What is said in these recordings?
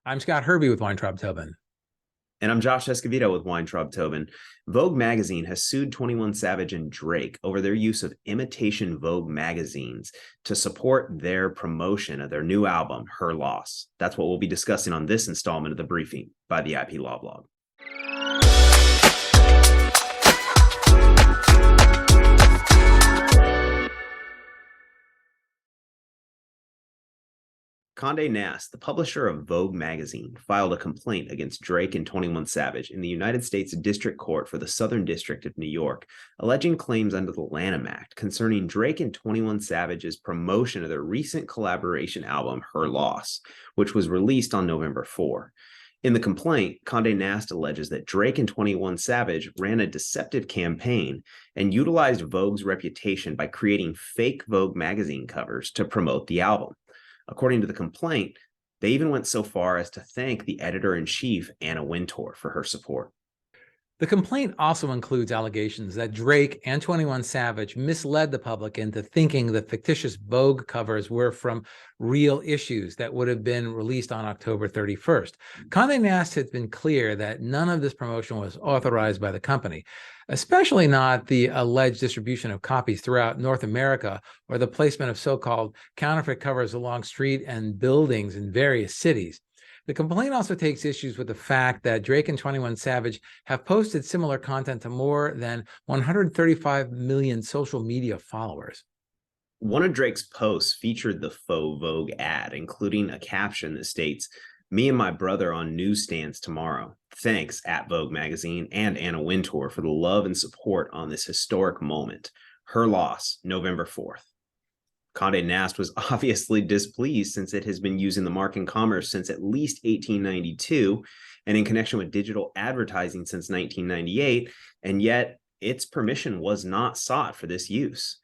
I'm Scott Hervey with Weintraub Tobin. And I'm Josh Escovedo with Weintraub Tobin. Vogue Magazine has sued 21 Savage and Drake over their use of Imitation Vogue Magazines to support their promotion of their new album, Her Loss. That's what we'll be discussing on this installment of the briefing by the IP Law Blog. Condé Nast, the publisher of Vogue Magazine, filed a complaint against Drake and 21 Savage in the United States District Court for the Southern District of New York, alleging claims under the Lanham Act concerning Drake and 21 Savage's promotion of their recent collaboration album, Her Loss, which was released on November 4. In the complaint, Condé Nast alleges that Drake and 21 Savage ran a deceptive campaign and utilized Vogue's reputation by creating fake Vogue magazine covers to promote the album. According to the complaint, they even went so far as to thank the editor-in-chief, Anna Wintour, for her support. The complaint also includes allegations that Drake and 21 Savage misled the public into thinking the fictitious Vogue covers were from real issues that would have been released on October 31st. Condé Nast has been clear that none of this promotion was authorized by the company, especially not the alleged distribution of copies throughout North America or the placement of so-called counterfeit covers along street and buildings in various cities. The complaint also takes issues with the fact that Drake and 21 Savage have posted similar content to more than 135 million social media followers. One of Drake's posts featured the faux Vogue ad, including a caption that states, "Me and my brother on newsstands tomorrow. Thanks at Vogue Magazine and Anna Wintour for the love and support on this historic moment. Her Loss, November 4th. Condé Nast was obviously displeased since it has been using the mark in commerce since at least 1892 and in connection with digital advertising since 1998, and yet its permission was not sought for this use.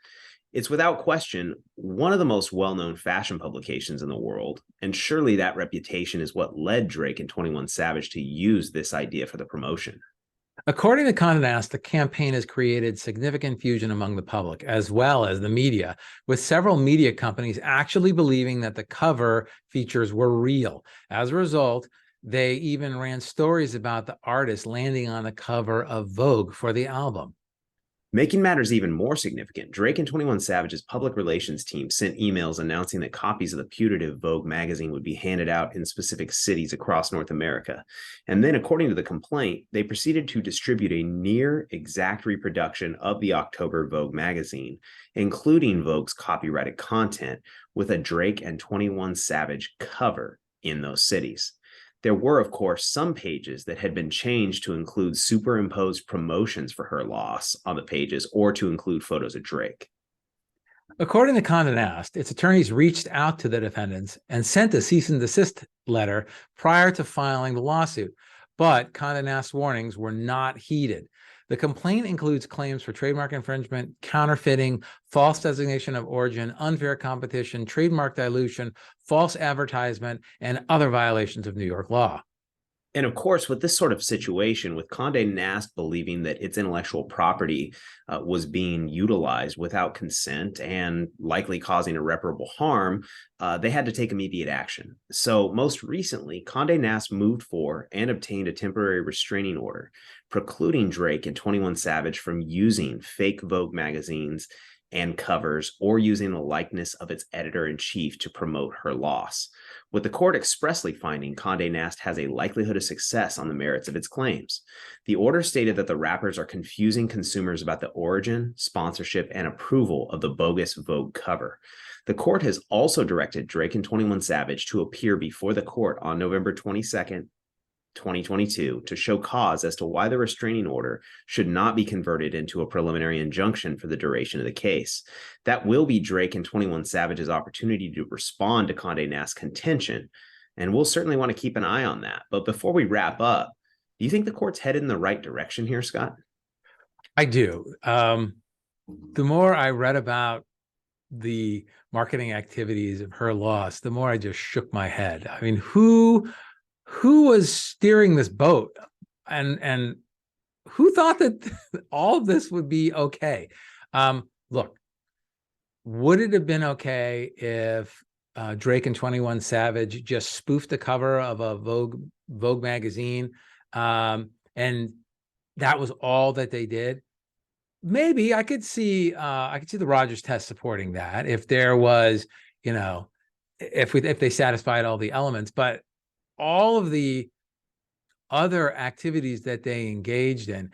It's without question one of the most well-known fashion publications in the world, and surely that reputation is what led Drake and 21 Savage to use this idea for the promotion. According to Condé Nast, the campaign has created significant confusion among the public, as well as the media, with several media companies actually believing that the cover features were real. As a result, they even ran stories about the artist landing on the cover of Vogue for the album. Making matters even more significant, Drake and 21 Savage's public relations team sent emails announcing that copies of the putative Vogue magazine would be handed out in specific cities across North America. And then, according to the complaint, they proceeded to distribute a near exact reproduction of the October Vogue magazine, including Vogue's copyrighted content, with a Drake and 21 Savage cover in those cities. There were, of course, some pages that had been changed to include superimposed promotions for Her Loss on the pages or to include photos of Drake. According to Condé Nast, its attorneys reached out to the defendants and sent a cease and desist letter prior to filing the lawsuit, but Condé Nast's warnings were not heeded. The complaint includes claims for trademark infringement, counterfeiting, false designation of origin, unfair competition, trademark dilution, false advertisement, and other violations of New York law. And of course, with this sort of situation, with Condé Nast believing that its intellectual property was being utilized without consent and likely causing irreparable harm, they had to take immediate action. So most recently, Condé Nast moved for and obtained a temporary restraining order, precluding Drake and 21 Savage from using fake Vogue magazines and covers or using the likeness of its editor-in-chief to promote Her Loss, with the court expressly finding Condé Nast has a likelihood of success on the merits of its claims. The order stated that the rappers are confusing consumers about the origin, sponsorship, and approval of the bogus Vogue cover. The court has also directed Drake and 21 Savage to appear before the court on November 22nd, 2022 to show cause as to why the restraining order should not be converted into a preliminary injunction for the duration of the case. That will be Drake and 21 Savage's opportunity to respond to Condé Nast's contention, and we'll certainly want to keep an eye on that. But before we wrap up, do you think the court's headed in the right direction here, Scott? I do. The more I read about the marketing activities of Her Loss, the more I just shook my head. I mean, who was steering this boat, and who thought that all of this would be okay? Look, would it have been okay if Drake and 21 Savage just spoofed the cover of a Vogue magazine, and that was all that they did. Maybe I could see the Rogers test supporting that if there was, if they satisfied all the elements, but all of the other activities that they engaged in,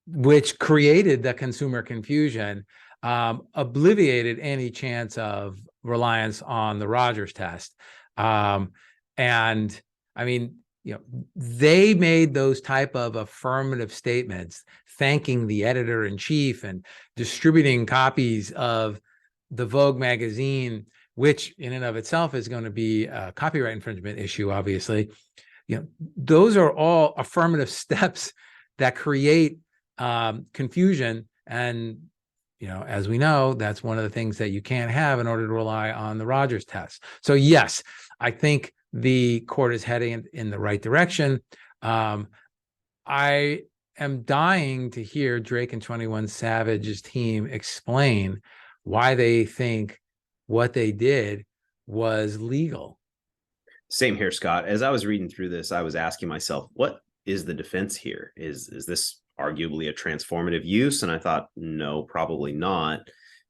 which created the consumer confusion, obliterated any chance of reliance on the Rogers test. And I mean, they made those type of affirmative statements, thanking the editor-in-chief and distributing copies of the Vogue magazine, which in and of itself is going to be a copyright infringement issue, obviously. Those are all affirmative steps that create confusion. And, as we know, that's one of the things that you can't have in order to rely on the Rogers test. So yes, I think the court is heading in the right direction. I am dying to hear Drake and 21 Savage's team explain why they think what they did was legal. Same here, Scott. As I was reading through this, I was asking myself, what is the defense here? Is this arguably a transformative use? And I thought, no, probably not.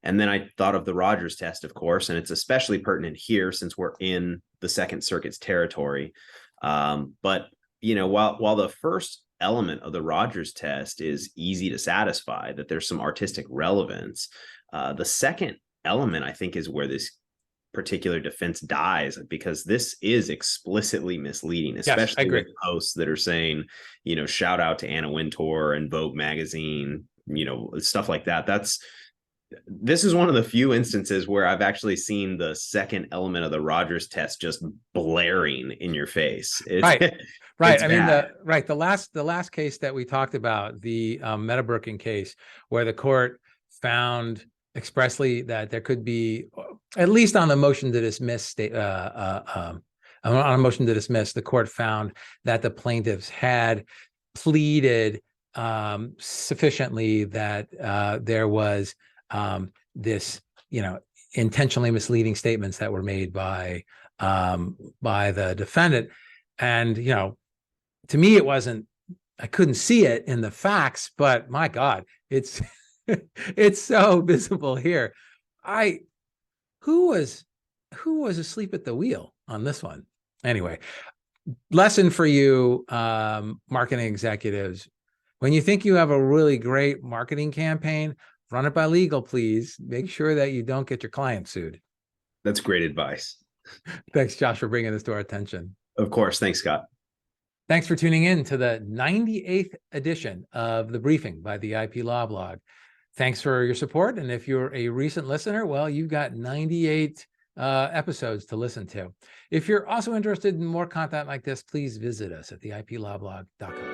And then I thought of the Rogers test, of course, and it's especially pertinent here since we're in the Second Circuit's territory. But, while the first element of the Rogers test is easy to satisfy, that there's some artistic relevance, the second element, I think, is where this particular defense dies, because this is explicitly misleading, especially with posts that are saying, shout out to Anna Wintour and Vogue Magazine, stuff like that. This is one of the few instances where I've actually seen the second element of the Rogers test just blaring in your face. Right. I mean, the last case that we talked about, the Meadowbrooking case, where the court found expressly that there could be, at least on the motion to dismiss, on a motion to dismiss, the court found that the plaintiffs had pleaded sufficiently that there was this, intentionally misleading statements that were made by the defendant. And, to me, it wasn't, I couldn't see it in the facts, but my God, it's it's so visible here. Who was asleep at the wheel on this one? Anyway, lesson for you, marketing executives: when you think you have a really great marketing campaign, run it by legal, please. Make sure that you don't get your client sued. That's great advice. Thanks, Josh, for bringing this to our attention. Of course. Thanks, Scott. Thanks for tuning in to the 98th edition of The Briefing by the IP Law Blog. Thanks for your support. And if you're a recent listener, well, you've got 98 episodes to listen to. If you're also interested in more content like this, please visit us at theiplawblog.com.